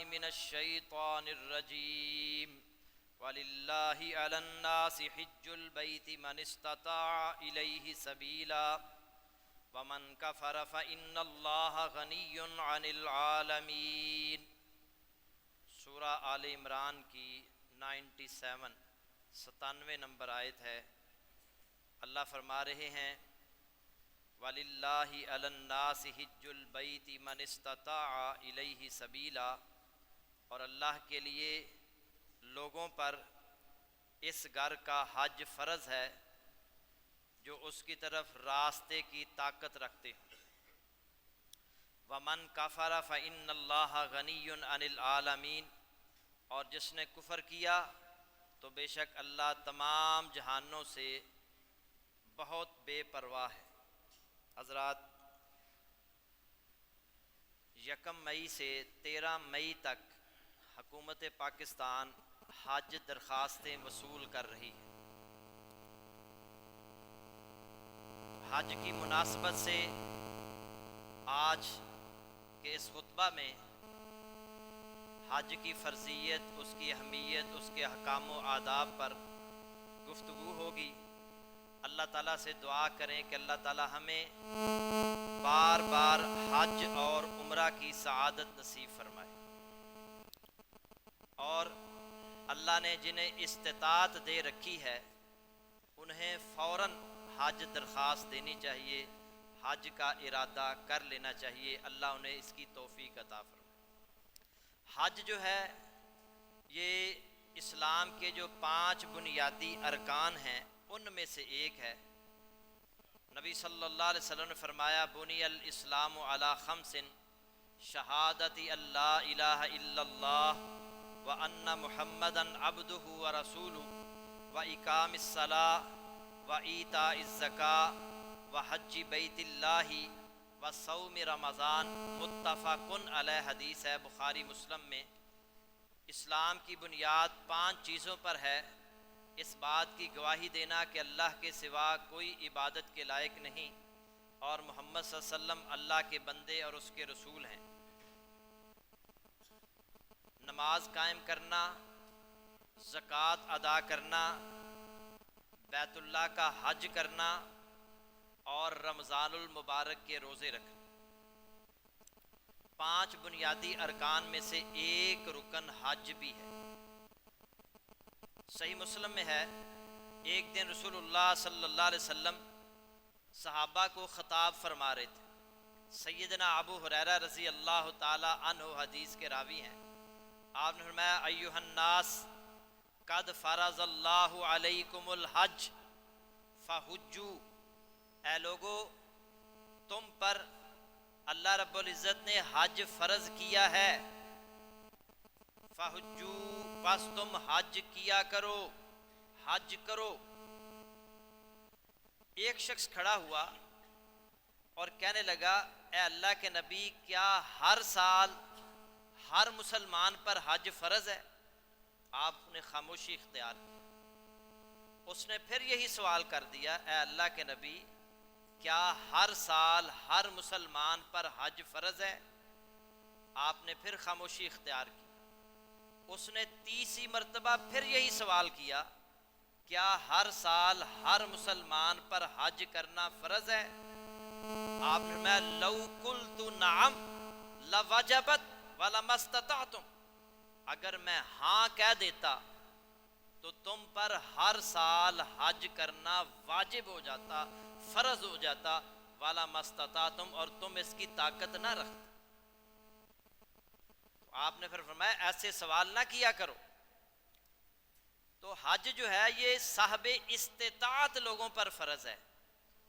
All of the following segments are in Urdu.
من الشیطان الرجیم وَلِلَّهِ عَلَى النَّاسِ حِجُّ الْبَيْتِ مَنِ اسْتَطَاعَ إِلَيْهِ سَبِيلًا وَمَنْ كَفَرَ فَإِنَّ اللَّهَ غَنِيٌّ عَنِ الْعَالَمِينَ۔ سورہ آل عمران کی 97 نمبر آیت ہے۔ اللہ فرما رہے ہیں وَلِلَّهِ عَلَى النَّاسِ حِجُّ الْبَيْتِ مَنِ اسْتَطَاعَ إِلَيْهِ سَبِيلًا، اور اللہ کے لیے لوگوں پر اس گھر کا حج فرض ہے جو اس کی طرف راستے کی طاقت رکھتے ہیں۔ وَمَنْ كَفَرَ فَإِنَّ اللَّهَ غَنِيٌّ عَنِ الْعَالَمِينَ، اور جس نے کفر کیا تو بے شک اللہ تمام جہانوں سے بہت بے پرواہ ہے۔ حضرات، 1 مئی سے 13 مئی تک حکومت پاکستان حج درخواستیں وصول کر رہی ہے۔ حج کی مناسبت سے آج کے اس خطبہ میں حج کی فرضیت، اس کی اہمیت، اس کے احکام و آداب پر گفتگو ہوگی۔ اللہ تعالیٰ سے دعا کریں کہ اللہ تعالیٰ ہمیں بار بار حج اور عمرہ کی سعادت نصیب فرمائے، اور اللہ نے جنہیں استطاعت دے رکھی ہے انہیں فوراً حج درخواست دینی چاہیے، حج کا ارادہ کر لینا چاہیے۔ اللہ انہیں اس کی توفیق عطا فرمائے۔ حج جو ہے یہ اسلام کے جو 5 بنیادی ارکان ہیں ان میں سے ایک ہے۔ نبی صلی اللہ علیہ وسلم نے فرمایا بنی الاسلام علی 5 شہادت اللہ الہ الا اللہ وَأَنَّ مُحَمَّدًا عَبْدُهُ وَرَسُولُهُ وَإِقَامِ الصَّلَاةِ وَإِيتَاءِ الزَّكَاةِ وَحَجِّ بَيْتِ اللَّهِ وَصَوْمِ رمضان، متفق علیہ حدیث ہے بخاری مسلم میں۔ اسلام کی بنیاد 5 چیزوں پر ہے۔ اس بات کی گواہی دینا کہ اللہ کے سوا کوئی عبادت کے لائق نہیں اور محمد صلی اللہ علیہ وسلم اللہ کے بندے اور اس کے رسول ہیں۔ نماز قائم کرنا، زکوٰۃ ادا کرنا، بیت اللہ کا حج کرنا اور رمضان المبارک کے روزے رکھنا۔ 5 بنیادی ارکان میں سے ایک رکن حج بھی ہے۔ صحیح مسلم میں ہے، ایک دن رسول اللہ صلی اللہ علیہ وسلم صحابہ کو خطاب فرما رہے تھے۔ سیدنا ابو ہریرہ رضی اللہ تعالی عنہ حدیث کے راوی ہیں۔ آپ نے فرمایا ایھا الناس قد فرض اللہ علیکم الحج فحجوا، اے لوگو تم پر اللہ رب العزت نے حج فرض کیا ہے، فحجوا پس تم حج کیا کرو، حج کرو۔ ایک شخص کھڑا ہوا اور کہنے لگا اے اللہ کے نبی، کیا ہر سال ہر مسلمان پر حج فرض ہے؟ آپ نے خاموشی اختیار کی۔ اس نے پھر یہی سوال کر دیا اے اللہ کے نبی، کیا ہر سال ہر مسلمان پر حج فرض ہے؟ آپ نے پھر خاموشی اختیار کی۔ اس نے 30 مرتبہ پھر یہی سوال کیا، کیا ہر سال ہر مسلمان پر حج کرنا فرض ہے؟ آپ نے میں لو قلت نعم لوجبت ولما استطعتم، اگر میں ہاں کہہ دیتا تو تم پر ہر سال حج کرنا واجب ہو جاتا، فرض ہو جاتا، ولما استطعتم، اور تم اس کی طاقت نہ رکھتے۔ تو آپ نے پھر فرمایا ایسے سوال نہ کیا کرو۔ تو حج جو ہے یہ صاحب استطاعت لوگوں پر فرض ہے،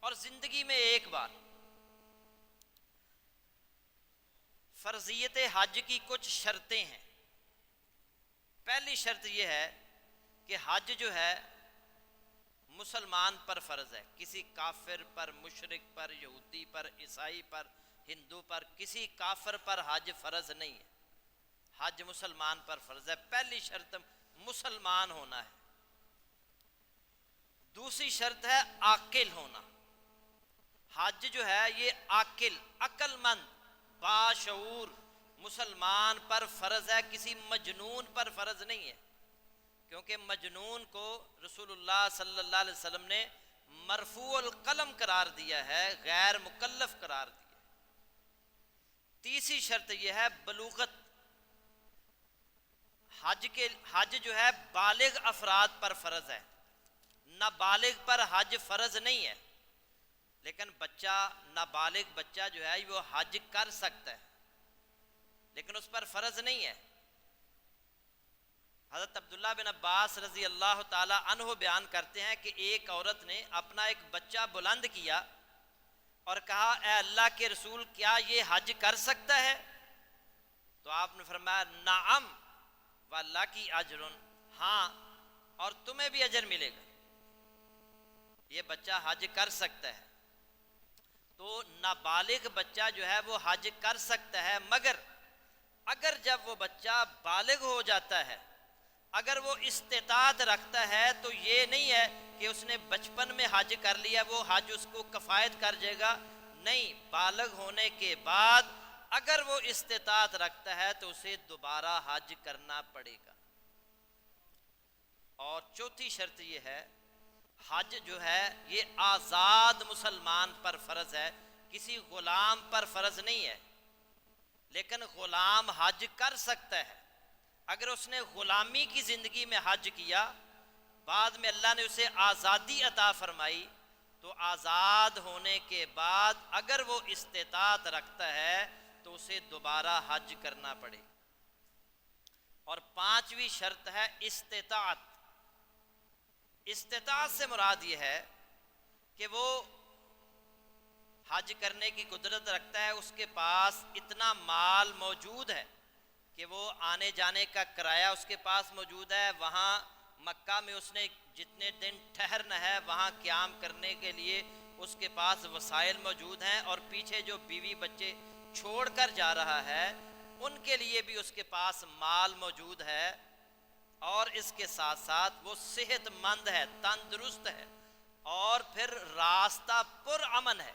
اور زندگی میں ایک بار۔ فرضیت حج کی کچھ شرطیں ہیں۔ پہلی شرط یہ ہے کہ حج جو ہے مسلمان پر فرض ہے، کسی کافر پر، مشرک پر، یہودی پر، عیسائی پر، ہندو پر، کسی کافر پر حج فرض نہیں ہے۔ حج مسلمان پر فرض ہے۔ پہلی شرط مسلمان ہونا ہے۔ دوسری شرط ہے عاقل ہونا۔ حج جو ہے یہ عاقل، عقل مند، باشعور مسلمان پر فرض ہے، کسی مجنون پر فرض نہیں ہے، کیونکہ مجنون کو رسول اللہ صلی اللہ علیہ وسلم نے مرفوع القلم قرار دیا ہے، غیر مکلف قرار دیا۔ تیسری شرط یہ ہے بلوغت۔ حج جو ہے بالغ افراد پر فرض ہے، نابالغ پر حج فرض نہیں ہے، لیکن نابالغ بچہ جو ہے وہ حج کر سکتا ہے، لیکن اس پر فرض نہیں ہے۔ حضرت عبداللہ بن عباس رضی اللہ تعالی عنہ بیان کرتے ہیں کہ ایک عورت نے اپنا ایک بچہ بلند کیا اور کہا اے اللہ کے رسول کیا یہ حج کر سکتا ہے؟ تو آپ نے فرمایا نعم وَلَكِ اجر، ہاں اور تمہیں بھی اجر ملے گا، یہ بچہ حج کر سکتا ہے۔ تو نابالغ بچہ جو ہے وہ حج کر سکتا ہے، مگر اگر جب وہ بچہ بالغ ہو جاتا ہے، اگر وہ استطاعت رکھتا ہے تو یہ نہیں ہے کہ اس نے بچپن میں حج کر لیا وہ حج اس کو کفایت کر جائے گا، نہیں، بالغ ہونے کے بعد اگر وہ استطاعت رکھتا ہے تو اسے دوبارہ حج کرنا پڑے گا۔ اور چوتھی شرط یہ ہے حج جو ہے یہ آزاد مسلمان پر فرض ہے، کسی غلام پر فرض نہیں ہے، لیکن غلام حج کر سکتا ہے۔ اگر اس نے غلامی کی زندگی میں حج کیا، بعد میں اللہ نے اسے آزادی عطا فرمائی، تو آزاد ہونے کے بعد اگر وہ استطاعت رکھتا ہے تو اسے دوبارہ حج کرنا پڑے۔ اور پانچویں شرط ہے استطاعت۔ استطاعت سے مراد یہ ہے کہ وہ حج کرنے کی قدرت رکھتا ہے، اس کے پاس اتنا مال موجود ہے کہ وہ آنے جانے کا کرایہ اس کے پاس موجود ہے، وہاں مکہ میں اس نے جتنے دن ٹھہرنا ہے وہاں قیام کرنے کے لیے اس کے پاس وسائل موجود ہیں، اور پیچھے جو بیوی بچے چھوڑ کر جا رہا ہے ان کے لیے بھی اس کے پاس مال موجود ہے، اور اس کے ساتھ ساتھ وہ صحت مند ہے، تندرست ہے، اور پھر راستہ پر امن ہے۔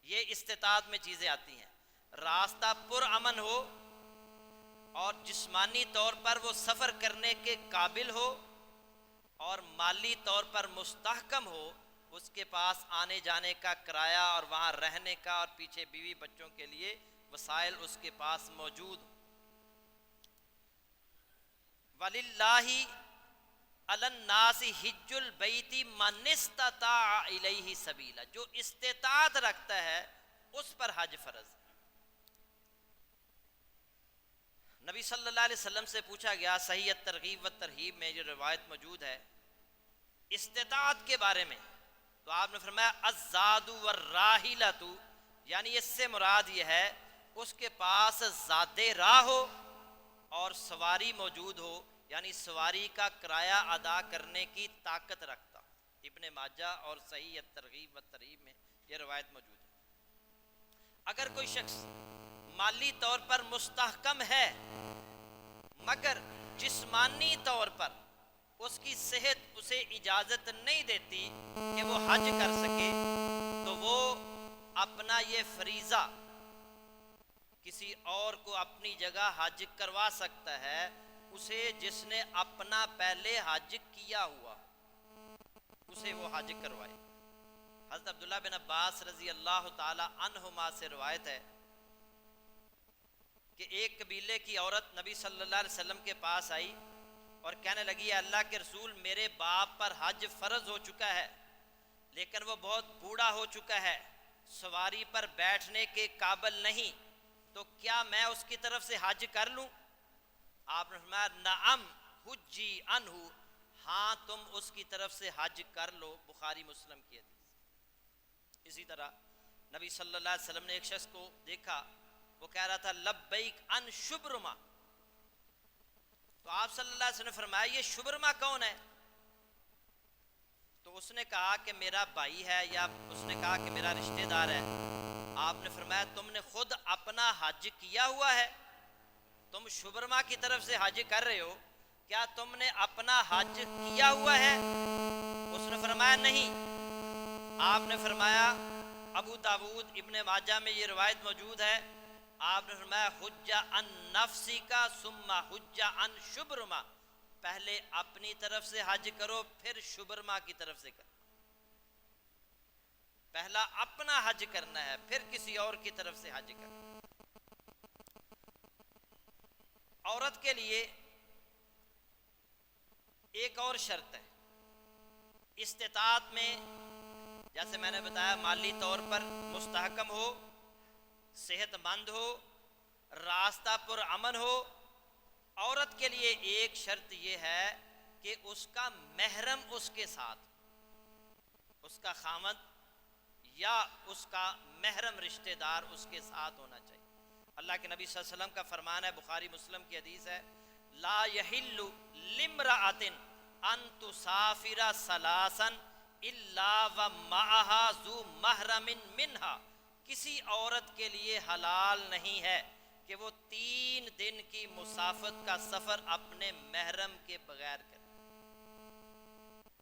یہ استطاعت میں چیزیں آتی ہیں، راستہ پر امن ہو اور جسمانی طور پر وہ سفر کرنے کے قابل ہو اور مالی طور پر مستحکم ہو، اس کے پاس آنے جانے کا کرایہ اور وہاں رہنے کا اور پیچھے بیوی بچوں کے لیے وسائل اس کے پاس موجود ہو۔ وَلِلَّهِ عَلَى النَّاسِ حِجُّ الْبَيْتِ مَنِ اسْتَطَاعَ إِلَيْهِ سَبِيلًا، جو استطاعت رکھتا ہے اس پر حج فرض ہے۔ نبی صلی اللہ علیہ وسلم سے پوچھا گیا، صحیح الترغیب و ترہیب میں یہ روایت موجود ہے استطاعت کے بارے میں، تو آپ نے فرمایا الزاد والراحلۃ، یعنی اس سے مراد یہ ہے اس کے پاس زاد راہ ہو اور سواری موجود ہو، یعنی سواری کا کرایہ ادا کرنے کی طاقت رکھتا۔ ابن ماجہ اور صحیح الترغیب و ترہیب میں یہ روایت موجود ہے۔ اگر کوئی شخص مالی طور پر مستحکم ہے مگر جسمانی طور پر اس کی صحت اسے اجازت نہیں دیتی کہ وہ حج کر سکے، تو وہ اپنا یہ فریضہ کسی اور کو اپنی جگہ حج کروا سکتا ہے، اسے جس نے اپنا پہلے حج کیا ہوا اسے وہ حج کروائے۔ حضرت عبداللہ بن عباس رضی اللہ تعالی عنہما سے روایت ہے کہ ایک قبیلے کی عورت نبی صلی اللہ علیہ وسلم کے پاس آئی اور کہنے لگی ہے اللہ کے رسول میرے باپ پر حج فرض ہو چکا ہے، لیکن وہ بہت بوڑھا ہو چکا ہے، سواری پر بیٹھنے کے قابل نہیں، تو کیا میں اس کی طرف سے حج کر لوں؟ آپ نے فرمایا نعم حجی عنہ، ہاں تم اس کی طرف سے حج کر لو، بخاری مسلم کی حدیث۔ اسی طرح نبی صلی اللہ علیہ وسلم نے ایک شخص کو دیکھا، وہ کہہ رہا تھا لبیک ان شبرما، تو آپ صلی اللہ علیہ وسلم نے فرمایا یہ شبرما کون ہے؟ تو اس نے کہا کہ میرا بھائی ہے، یا اس نے کہا کہ میرا رشتہ دار ہے۔ آپ نے فرمایا تم نے خود اپنا حج کیا ہوا ہے، تم شبرما کی طرف سے حج کر رہے ہو، کیا تم نے اپنا حج کیا ہوا ہے؟ اس نے فرمایا نہیں۔ آپ نے فرمایا ابو داود ابن ماجہ میں یہ روایت موجود ہے آپ نے فرمایا حج عن نفسی کا ثم حج عن شبرما، پہلے اپنی طرف سے حج کرو پھر شبرما کی طرف سے کرو، پہلا اپنا حج کرنا ہے پھر کسی اور کی طرف سے حج کرنا۔ عورت کے لیے ایک اور شرط ہے، استطاعت میں جیسے میں نے بتایا مالی طور پر مستحکم ہو، صحت مند ہو، راستہ پر امن ہو۔ عورت کے لیے ایک شرط یہ ہے کہ اس کا محرم اس کے ساتھ، اس کا خامد یا اس کا محرم رشتہ دار اس کے ساتھ ہونا چاہیے۔ اللہ کے نبی صلی اللہ علیہ وسلم کا فرمان ہے، بخاری مسلم کی حدیث ہے، لا یحل لامرأۃ ان تسافر ثلاثا الا ومعها ذو محرم منها، کسی عورت کے لیے حلال نہیں ہے کہ وہ 3 دن کی مسافت کا سفر اپنے محرم کے بغیر کرے۔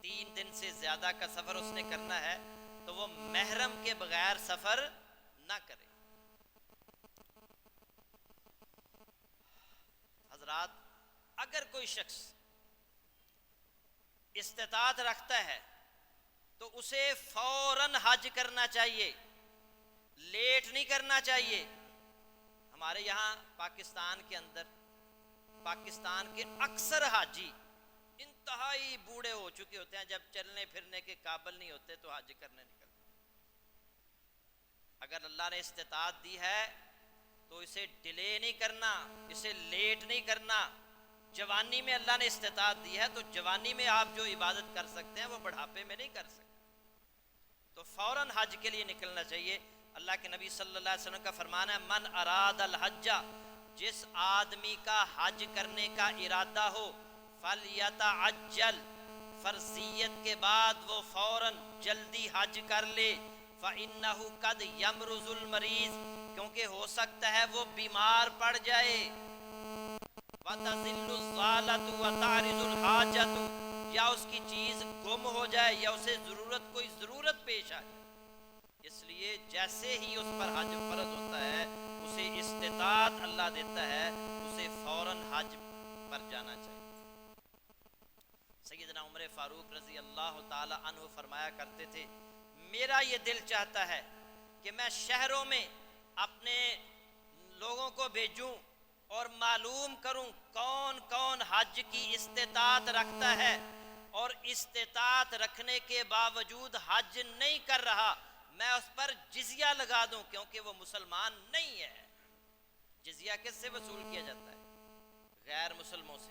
3 دن سے زیادہ کا سفر اس نے کرنا ہے تو وہ محرم کے بغیر سفر نہ کرے۔ حضرات، اگر کوئی شخص استطاعت رکھتا ہے تو اسے فوراً حج کرنا چاہیے، لیٹ نہیں کرنا چاہیے۔ ہمارے یہاں پاکستان کے اندر، پاکستان کے اکثر حاجی انتہائی بوڑھے ہو چکے ہوتے ہیں، جب چلنے پھرنے کے قابل نہیں ہوتے تو حج کرنے نکلتے۔ اگر اللہ نے استطاعت دی ہے تو اسے ڈیلے نہیں کرنا، اسے لیٹ نہیں کرنا۔ جوانی میں اللہ نے استطاعت دی ہے تو جوانی میں آپ جو عبادت کر سکتے ہیں وہ بڑھاپے میں نہیں کر سکتے، تو فوراً حج کے لیے نکلنا چاہیے۔ اللہ کے نبی صلی اللہ علیہ وسلم کا فرمان ہے، من اراد الحج، جس آدمی کا حج کرنے کا ارادہ ہو، فلیتعجل، فرضیت کے بعد وہ فوراً جلدی حج کر لے، فإنہ قد یمرض المریض، کیونکہ ہو سکتا ہے وہ بیمار پڑ جائے، وَتَزِلُّ الضَّالَةُ وَتَعْرِضُ الْحَاجَةُ، یا اس کی چیز گم ہو جائے یا اسے کوئی ضرورت پیش آ جائے۔ اس لیے جیسے ہی اس پر حج فرض ہوتا ہے، اسے استطاعت اللہ دیتا ہے، اسے فوراً حج پر جانا چاہیے۔ سیدنا عمر فاروق رضی اللہ تعالی عنہ فرمایا کرتے تھے، میرا یہ دل چاہتا ہے کہ میں شہروں میں اپنے لوگوں کو بھیجوں اور معلوم کروں کون کون حج کی استطاعت رکھتا ہے اور استطاعت رکھنے کے باوجود حج نہیں کر رہا، میں اس پر جزیہ لگا دوں، کیونکہ وہ مسلمان نہیں ہے۔ جزیہ کس سے وصول کیا جاتا ہے؟ غیر مسلموں سے۔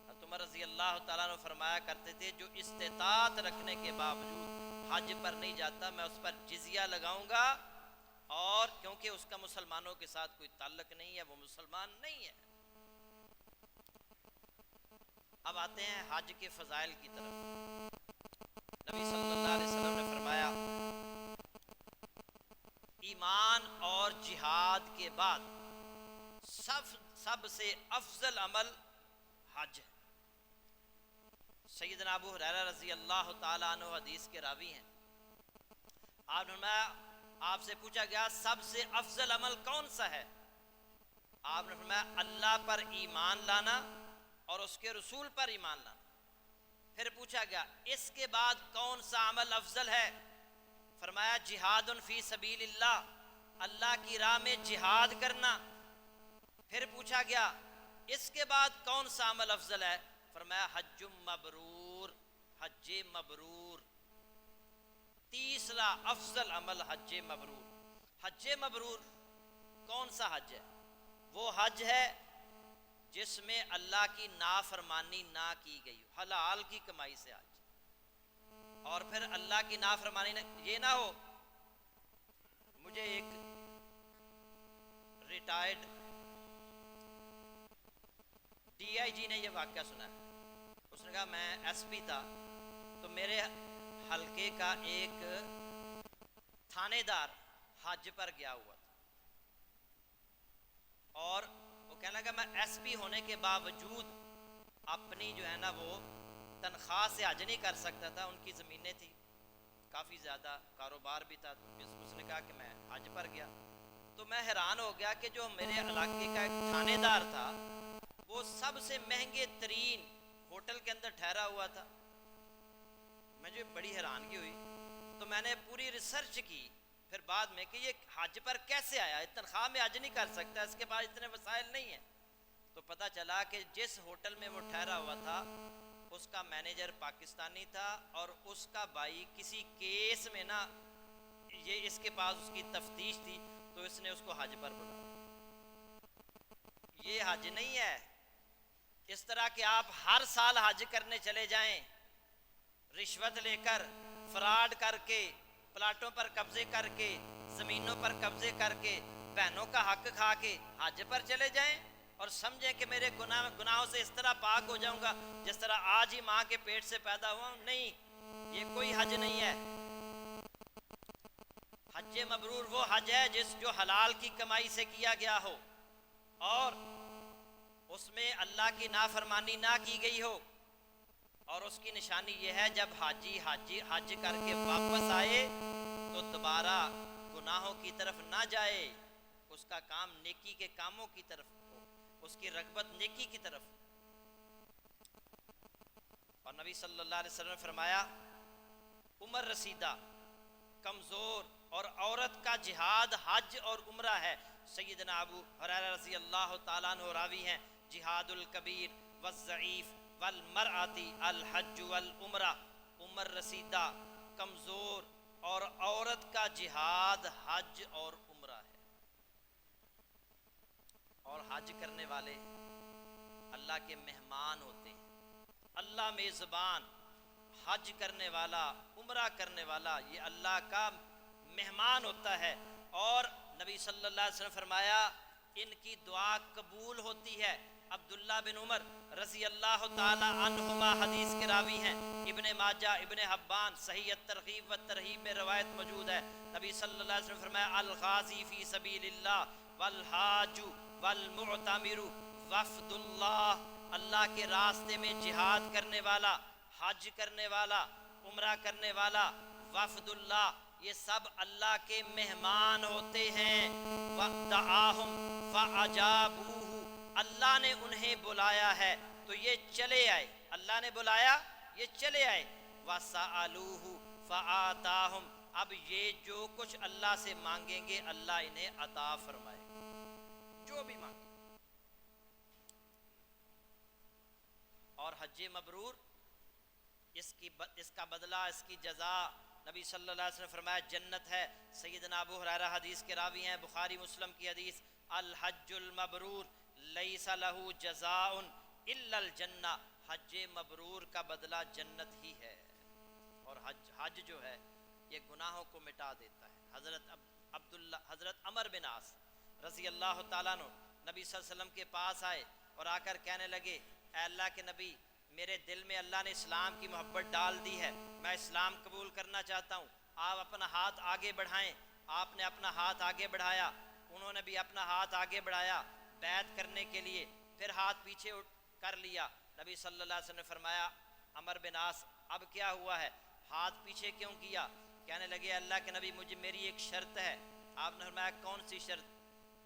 حضرت عمر رضی اللہ تعالیٰ عنہ فرمایا کرتے تھے، جو استطاعت رکھنے کے باوجود حج پر نہیں جاتا، میں اس پر جزیہ لگاؤں گا، اور کیونکہ اس کا مسلمانوں کے ساتھ کوئی تعلق نہیں ہے، وہ مسلمان نہیں ہے۔ اب آتے ہیں حج کے فضائل کی طرف۔ نبی صلی اللہ علیہ وسلم نے فرمایا، ایمان اور جہاد کے بعد سب سے افضل عمل حج ہے۔ سیدنا ابو ہریرہ رضی اللہ تعالیٰ عنہ حدیث کے راوی ہیں، آپ نے فرمایا، آپ سے پوچھا گیا سب سے افضل عمل کون سا ہے؟ آپ نے فرمایا اللہ پر ایمان لانا اور اس کے رسول پر ایمان لانا۔ پھر پوچھا گیا اس کے بعد کون سا عمل افضل ہے؟ فرمایا جہاد فی سبیل اللہ، اللہ کی راہ میں جہاد کرنا۔ پھر پوچھا گیا اس کے بعد کون سا عمل افضل ہے؟ فرمایا حج مبرور، حج مبرور۔ تیسرا افضل عمل حج مبرور۔ حج مبرور کون سا حج ہے؟ وہ حج ہے جس میں اللہ کی نافرمانی نہ کی گئی ہو، حلال کی کمائی سے حج، اور پھر اللہ کی نافرمانی یہ نہ ہو۔ مجھے ایک ریٹائرڈ ڈی آئی جی نے یہ واقعہ سنا ہے۔ اس نے کہا میں ایس پی تھا تو میرے حلقے کا ایک تھانے دار حج پر گیا ہوا تھا، اور وہ کہنے لگا میں ایس پی ہونے کے باوجود اپنی جو ہے نا وہ تنخواہ سے حج نہیں کر سکتا تھا، ان کی زمینیں تھی، کافی زیادہ کاروبار بھی تھا۔ اس نے کہا کہ میں حج پر گیا تو میں حیران ہو گیا کہ جو میرے علاقے کا ایک تھانے دار تھا وہ سب سے مہنگے ترین ہوٹل کے اندر ٹھہرا ہوا تھا. مجھے بڑی حیرانگی ہوئی تو میں نے پوری ریسرچ کی پھر بعد میں کہ یہ حج پر کیسے آیا، تنخواہ میں حج نہیں کر سکتا، اس کے پاس اتنے وسائل نہیں ہیں. تو پتہ چلا کہ جس ہوٹل میں وہ ٹھہرا ہوا تھا اس کا مینیجر پاکستانی تھا اور اس کا بھائی کسی کیس میں نا یہ اس کے پاس اس کی تفتیش تھی تو اس نے اس کو حج پر بلایا. یہ حج نہیں ہے. اس طرح کہ آپ ہر سال حج کرنے چلے جائیں رشوت لے کر، فراڈ کر کے، پلاٹوں پر قبضے کر کے، زمینوں پر قبضے کر کے، بہنوں کا حق کھا کے حج پر چلے جائیں اور سمجھیں کہ میرے گناہوں سے اس طرح پاک ہو جاؤں گا جس طرح آج ہی ماں کے پیٹ سے پیدا ہوا ہوں. نہیں، یہ کوئی حج نہیں ہے. حج مبرور وہ حج ہے جو حلال کی کمائی سے کیا گیا ہو اور اس میں اللہ کی نافرمانی نہ کی گئی ہو. اور اس کی نشانی یہ ہے جب حاجی حج کر کے واپس آئے تو دوبارہ گناہوں کی طرف نہ جائے، اس کا کام نیکی کے کاموں کی طرف ہو، اس کی رغبت نیکی کی طرف. اور نبی صلی اللہ علیہ وسلم نے فرمایا عمر رسیدہ، کمزور اور عورت کا جہاد حج اور عمرہ ہے. سیدنا ابو ہریرہ رضی اللہ تعالیٰ عنہ راوی ہیں، جہاد الکبیر والضعیف والمرأتی الحج والعمرہ. عمر رسیدہ، کمزور اور عورت کا جہاد حج اور عمرہ ہے. اور حج کرنے والے اللہ کے مہمان ہوتے ہیں. اللہ میزبان، حج کرنے والا، عمرہ کرنے والا یہ اللہ کا مہمان ہوتا ہے. اور نبی صلی اللہ علیہ وسلم فرمایا ان کی دعا قبول ہوتی ہے. عبداللہ بن عمر رضی اللہ تعالی عنہما حدیث کے راوی ہیں، ابن ماجہ، ابن حبان، صحیح الترغیب والترہیب میں روایت موجود ہے. نبی صلی اللہ علیہ وسلم فرمایا الغازی فی سبیل اللہ والحاج والمعتمر وفد اللہ. اللہ کے راستے میں جہاد کرنے والا، حج کرنے والا، عمرہ کرنے والا، وفد اللہ، یہ سب اللہ کے مہمان ہوتے ہیں. وَدَعَاهُمْ فَأَجَابُوهُ، اللہ نے انہیں بلایا ہے تو یہ چلے آئے. اللہ نے بلایا، یہ چلے آئے. وَسَأَلُوهُ فَآتَاهُمْ، اب یہ جو کچھ اللہ سے مانگیں گے اللہ انہیں عطا فرمائے، جو بھی مانگیں. اور حج مبرور اس کا بدلہ، اس کی جزا نبی صلی اللہ علیہ وسلم فرمایا جنت ہے. سیدنا ابو ہریرہ حدیث کے راوی ہیں، بخاری مسلم کی حدیث، الحج المبرور لیس لہ جزاء الا الجنہ. حج مبرور کا بدلہ جنت ہی ہے. اور حج جو ہے یہ گناہوں کو مٹا دیتا ہے. حضرت عمر بن عاص رضی اللہ تعالیٰ عنہ نبی صلی اللہ علیہ وسلم کے پاس آئے اور آ کر کہنے لگے اے اللہ کے نبی، میرے دل میں اللہ نے اسلام کی محبت ڈال دی ہے، میں اسلام قبول کرنا چاہتا ہوں، آپ اپنا ہاتھ آگے بڑھائیں. آپ نے اپنا ہاتھ آگے بڑھایا، انہوں نے بھی اپنا ہاتھ آگے بڑھایا بیعت کرنے کے لیے، پھر ہاتھ پیچھے کر لیا. نبی صلی اللہ علیہ وسلم نے فرمایا عمر بن عاص اب کیا ہوا ہے، ہاتھ پیچھے کیوں کیا؟ کہنے لگے اللہ کے نبی مجھے میری ایک شرط ہے. آپ نے فرمایا کون سی شرط؟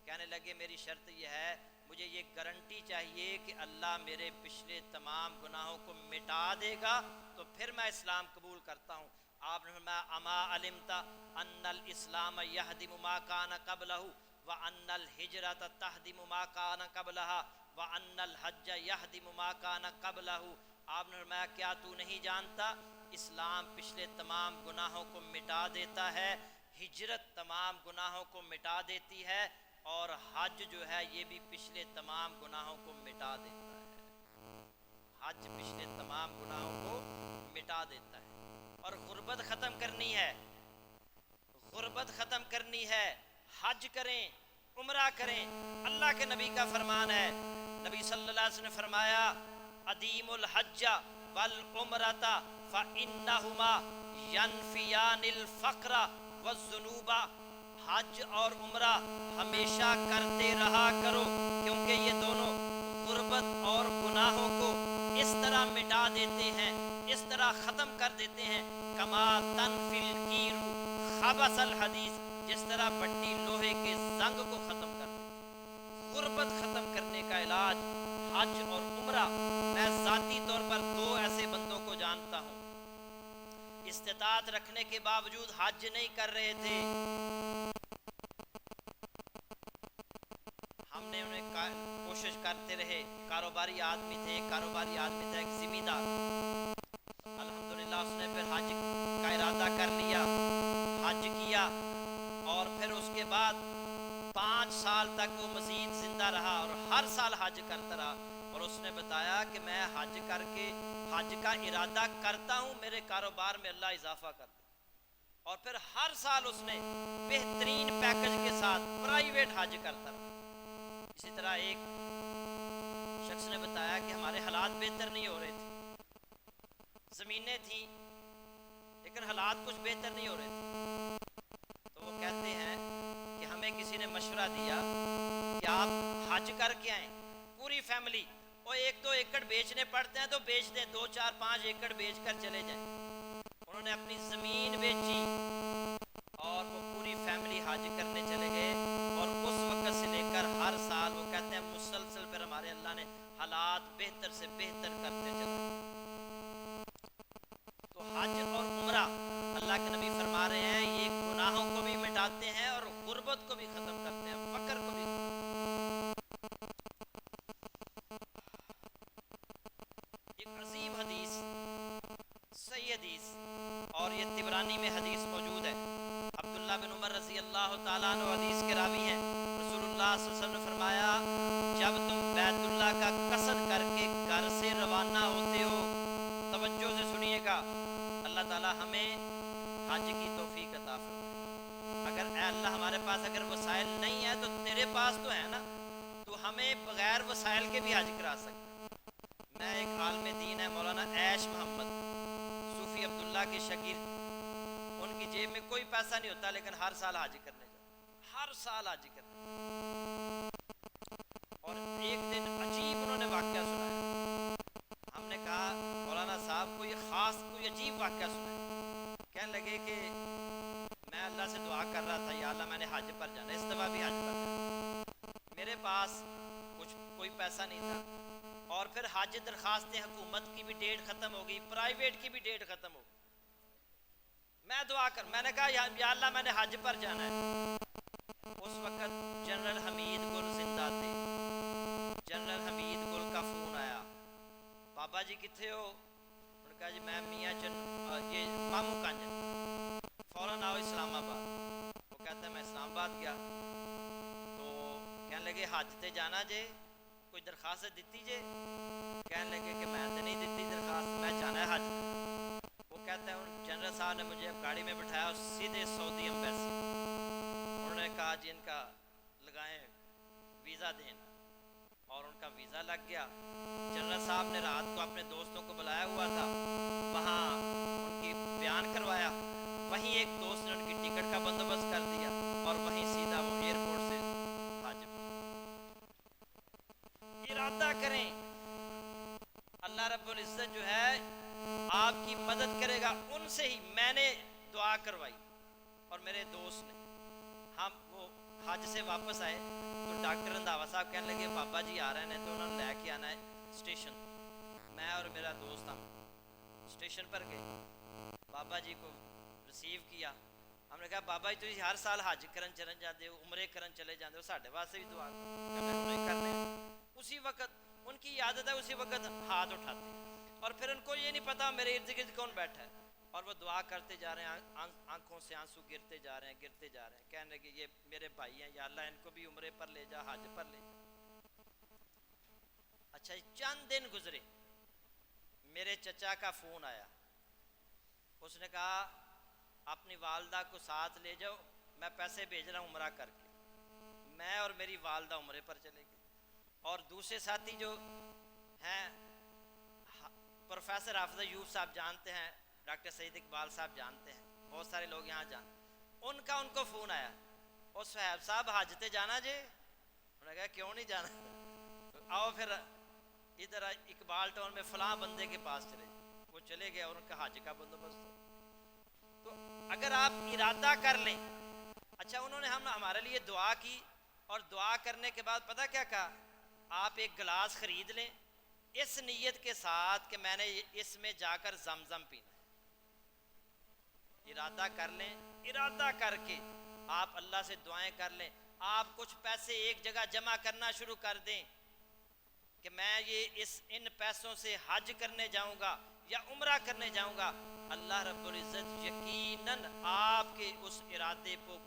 کہنے لگے میری شرط یہ ہے، مجھے یہ گارنٹی چاہیے کہ اللہ میرے پچھلے تمام گناہوں کو مٹا دے گا تو پھر میں اسلام قبول کرتا ہوں. آپ نے فرمایا اما علمت ان الاسلام یہدم ما کان قبلہ وان الہجرۃ تہدم ما کان قبلہا وان الحج یہدم ما کان قبلہ. آپ نے فرمایا کیا تو نہیں جانتا اسلام پچھلے تمام گناہوں کو مٹا دیتا ہے، ہجرت تمام گناہوں کو مٹا دیتی ہے، اور حج جو ہے یہ بھی پچھلے تمام گناہوں کو مٹا دیتا ہے. حج پچھلے تمام گناہوں کو مٹا دیتا ہے. اور غربت ختم کرنی ہے، غربت ختم کرنی ہے، حج کریں، عمرہ کریں. اللہ کے نبی کا فرمان ہے، نبی صلی اللہ علیہ وسلم نے فرمایا ادیم الحج والعمرۃ فانہما ینفیان الفقر والذنوب. حج اور عمرہ ہمیشہ کرتے رہا کرو کیونکہ یہ دونوں غربت اور گناہوں کو اس طرح مٹا دیتے ہیں، اس طرح ختم کر دیتے ہیں. کما تنفی الکیر خبث الحدیث، جس طرح بٹی لوہے کے جنگ کو ختم کر دیتے ہیں۔ غربت ختم کرنے کا علاج حج اور عمرہ۔ میں ذاتی طور پر 2 ایسے بندوں کو جانتا ہوں، استطاعت رکھنے کے باوجود حج نہیں کر رہے تھے، ہم نے انہیں کوشش کرتے رہے، کاروباری آدمی تھے، ایک ذمہ دار، الحمدللہ اس نے پھر حج کا ارادہ کر لیا، حج کیا، اور پھر اس کے بعد 5 سال تک وہ مزید زندہ رہا اور ہر سال حج کرتا رہا، اور اس نے بتایا کہ میں حج کر کے حج کا ارادہ کرتا ہوں، میرے کاروبار میں اللہ اضافہ کر دے، اور پھر ہر سال اس نے بہترین پیکج کے ساتھ پرائیویٹ حج کرتا رہا۔ اسی طرح ایک شخص نے بتایا کہ ہمارے حالات بہتر نہیں ہو رہے تھے، زمینیں تھیں لیکن حالات کچھ بہتر نہیں ہو رہے تھے، تو وہ کہتے ہیں کہ ہمیں کسی نے مشورہ دیا کہ آپ حج کر کے آئیں، پوری فیملی، اور 1-2 ایکڑ بیچنے پڑتے ہیں تو بیچ دیں، 2-4-5 ایکڑ بیچ کر چلے جائیں۔ انہوں نے اپنی زمین بیچی اور وہ پوری فیملی حج کرنے چلے گئے، اور اس وقت سے لے کر ہر سال وہ کہتے ہیں مسلسل پھر ہمارے اللہ نے حالات بہتر سے بہتر کرتے چلے۔ تو حج اور عمرہ اللہ کے نبی فرما رہے ہیں یہ گناہوں کو بھی مٹاتے ہیں اور غربت کو بھی ختم کرتے ہیں، فقر کو بھی ختم کرتے ہیں۔ ایک عظیم حدیث، صحیح حدیث، اور یہ طبرانی میں حدیث موجود ہے، عبداللہ بن عمر رضی اللہ تعالیٰ عنہ حدیث کے راوی ہیں، رسول اللہ صلی اللہ علیہ وسلم نے فرمایا جب تم بیت اللہ کا قصد کر کے گھر سے روانہ ہوتے ہو، توجہ سے سنیے گا، اللہ تعالیٰ ہمیں حج کی توفیق عطا فرمائے۔ اگر اے اللہ ہمارے پاس اگر وسائل نہیں ہے تو تیرے پاس تو ہے نا، تو ہمیں بغیر وسائل کے بھی حج کرا سکتا۔ میں ایک عالم دین ہے مولانا عیش محمد، صوفی عبداللہ کے شاگرد، ان کی جیب میں کوئی پیسہ نہیں ہوتا لیکن ہر سال حج کرنے جاتے، ہر سال حج کرنے۔ اور ایک دن عجیب انہوں نے واقعہ سنایا، ہم نے کہا مولانا صاحب کوئی خاص کوئی عجیب واقعہ سنایا، کہنے لگے کہ میں اللہ سے دعا کر رہا تھا یا اللہ میں نے حج پر جانا، اس دفعہ بھی حج پر جانا، میرے پاس کوئی پیسہ نہیں تھا، اور پھر حج درخواستیں حکومت کی بھی ڈیٹ ختم ہو گئی، پرائیویٹ کی بھی ڈیٹ ختم ہو گئی، میں نے کہا یا اللہ میں نے حج پر جانا ہے۔ اس وقت جنرل حمید گل زندہ تھے، جنرل حمید گل کا فون آیا، بابا جی کتنے ہو؟ انہوں نے کہا جی میں میاں یہ مامو کانجن، فوراً آؤ اسلام آباد۔ وہ کہتا ہے میں اسلام آباد گیا، تو کہنے لگے حج تے جانا جے، کوئی درخواست دیتی جے؟ کہنے لگے کہ میں تو نہیں دیتی درخواست، میں جانا ہے حج۔ وہ کہتا ہے جنرل صاحب نے مجھے اب گاڑی میں بٹھایا اور سیدھے سعودی ایمبیسی، انہوں نے کہا جی ان کا لگائیں ویزا دینا، اور ان کا ویزا لگ گیا۔ جنرل صاحب نے رات کو اپنے دوستوں کو بلایا ہوا تھا، وہاں ان کی بیان کروایا، وہیں ایک دوست نے ان کی ٹکٹ کا بندوبست کر دیا، اور وہیں سیدھا وہ ایئرپورٹ سے حج۔ ارادہ کریں، اللہ رب العزت جو ہے آپ کی مدد کرے گا۔ ان سے ہی میں نے دعا کروائی اور میرے دوست نے، ہم وہ حج سے واپس آئے تو ڈاکٹر رنداوا صاحب کہنے لگے بابا جی آ رہے ہیں تو انہوں نے لے کے آنا ہے اسٹیشن۔ میں اور میرا دوست ہم اسٹیشن پر گئے، بابا جی کو ریسیو کیا، ہم نے کہا بابا جی تھی ہر سال حج کرن چلے جاتے ہو، عمرے کرن چلے جاتے ہو، ساڈے واسطے بھی دعا کرنے۔ اسی وقت ان کی عادت ہے اسی وقت ہاتھ اٹھاتے ہیں، اور پھر ان کو یہ نہیں پتا میرے ارد گرد کون بیٹھا ہے، اور وہ دعا کرتے جا رہے ہیں، آنکھوں سے آنسو گرتے جا رہے ہیں، کہنے لگے یہ میرے بھائی ہیں، یا اللہ ان کو بھی عمرے پر لے جا، حج پر لے جا۔ اچھا چند دن گزرے، میرے چچا کا فون آیا، اس نے کہا اپنی والدہ کو ساتھ لے جاؤ، میں پیسے بھیج رہا ہوں عمرہ کر کے۔ میں اور میری والدہ عمرے پر چلے گئے، اور دوسرے ساتھی جو ہیں پروفیسر حافظ ایوب صاحب جانتے ہیں، ڈاکٹر سعید اقبال صاحب جانتے ہیں، بہت سارے لوگ یہاں جانتے، ان کو فون آیا، اور صاحب صاحب حج تے جانا جے؟ انہوں نے کہا کیوں نہیں جانا، آؤ پھر ادھر اقبال ٹاؤن میں فلاں بندے کے پاس چلے، وہ چلے گئے اور ان کا حج کا بندوبست ہو۔ تو اگر آپ ارادہ کر لیں، اچھا انہوں نے ہمارے لیے دعا کی، اور دعا کرنے کے بعد پتہ کیا کہا؟ آپ ایک گلاس خرید لیں اس نیت کے ساتھ کہ میں نے اس میں جا کر زمزم پینا، ارادہ کر لیں، ارادہ کر کے آپ اللہ سے دعائیں کر لیں۔ آپ کچھ پیسے ایک جگہ جمع کرنا شروع کر دیں کہ میں یہ ان پیسوں سے حج کرنے جاؤں گا یا عمرہ کرنے جاؤں گا، اللہ رب العزت یقیناً آپ کے اس ارادے کو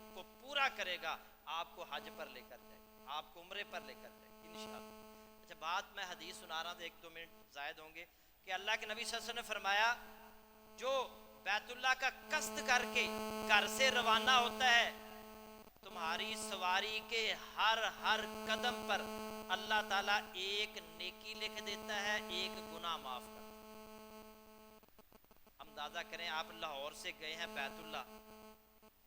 پورا کرے گا، آپ کو حج پر لے کر جائے گا، آپ کو عمرے پر لے کر جائے گا انشاءاللہ۔ اچھا، بات میں حدیث سنا رہا تھا، 1-2 منٹ زائد ہوں گے، کہ اللہ کے نبی صلی اللہ علیہ وسلم نے فرمایا جو بیت اللہ کا قصد کر کے گھر سے روانہ ہوتا ہے، تمہاری سواری کے ہر قدم پر اللہ تعالیٰ ایک نیکی لکھ دیتا ہے، ایک گناہ معاف کرتا ہے۔ اندازہ کریں آپ لاہور سے گئے ہیں بیت اللہ،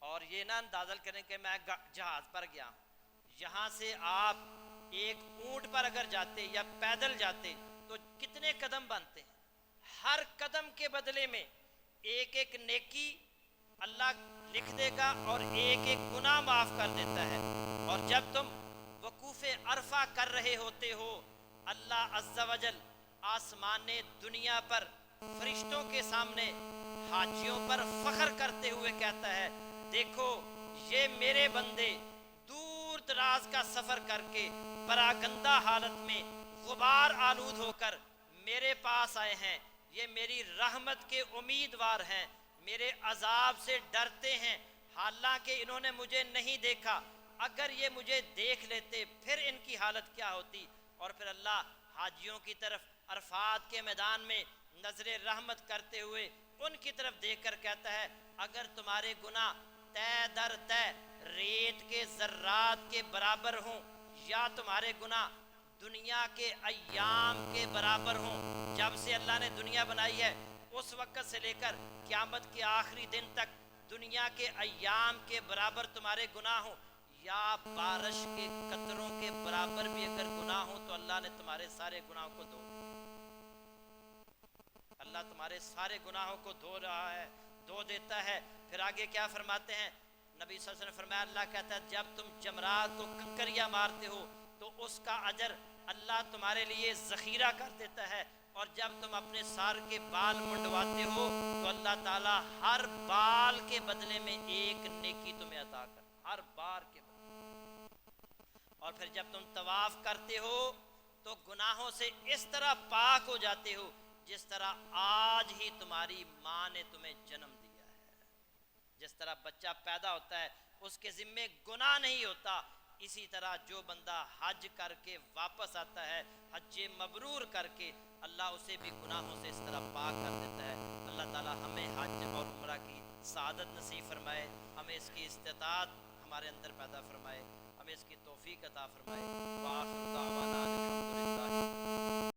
اور یہ نہ اندازہ کریں کہ میں جہاز پر گیا ہوں، یہاں سے آپ ایک اونٹ پر اگر جاتے یا پیدل جاتے تو کتنے قدم بنتے ہیں؟ ہر قدم کے بدلے میں ایک ایک نیکی اللہ لکھ دے گا اور ایک ایک گناہ معاف کر دیتا ہے۔ اور جب تم وقوف عرفہ کر رہے ہوتے ہو، اللہ عز و جل آسمان دنیا پر فرشتوں کے سامنے حاجیوں پر فخر کرتے ہوئے کہتا ہے، دیکھو یہ میرے بندے دور دراز کا سفر کر کے پراگندہ حالت میں غبار آلود ہو کر میرے پاس آئے ہیں، یہ میری رحمت کے امیدوار ہیں، میرے عذاب سے ڈرتے ہیں، حالانکہ انہوں نے مجھے نہیں دیکھا، اگر یہ مجھے دیکھ لیتے پھر ان کی حالت کیا ہوتی۔ اور پھر اللہ حاجیوں کی طرف عرفات کے میدان میں نظر رحمت کرتے ہوئے ان کی طرف دیکھ کر کہتا ہے، اگر تمہارے گناہ طے در طے ریت کے ذرات کے برابر ہوں یا تمہارے گناہ دنیا کے ایام کے برابر ہوں، جب سے اللہ نے دنیا بنائی ہے اس وقت سے لے کر قیامت کے آخری دن تک دنیا کے ایام کے برابر تمہارے گناہ ہوں، یا بارش کے قطروں کے برابر بھی اگر گناہ ہوں، تو اللہ نے تمہارے سارے گناہوں کو دھو دیا۔ اللہ تمہارے سارے گناہوں کو دھو رہا ہے، دھو دیتا ہے۔ پھر آگے کیا فرماتے ہیں نبی صلی اللہ علیہ وسلم نے فرمایا، اللہ کہتا ہے جب تم جمرات کو کنکریاں مارتے ہو تو اس کا اجر اللہ تمہارے لیے ذخیرہ کر دیتا ہے، اور جب تم اپنے سار کے بال منڈواتے ہو تو اللہ تعالیٰ ہر بال کے بدلے میں ایک نیکی تمہیں عطا کر، ہر بار کے بدلے۔ اور پھر جب تم طواف کرتے ہو تو گناہوں سے اس طرح پاک ہو جاتے ہو جس طرح آج ہی تمہاری ماں نے تمہیں جنم دیا ہے۔ جس طرح بچہ پیدا ہوتا ہے اس کے ذمے گناہ نہیں ہوتا، اسی طرح جو بندہ حج کر کے واپس آتا ہے، حج مبرور کر کے، اللہ اسے بھی گناہوں سے اس طرح پاک کر دیتا ہے۔ اللہ تعالی ہمیں حج اور عمرہ کی سعادت نصیب فرمائے، ہمیں اس کی استطاعت ہمارے اندر پیدا فرمائے، ہمیں اس کی توفیق عطا فرمائے۔ وآخر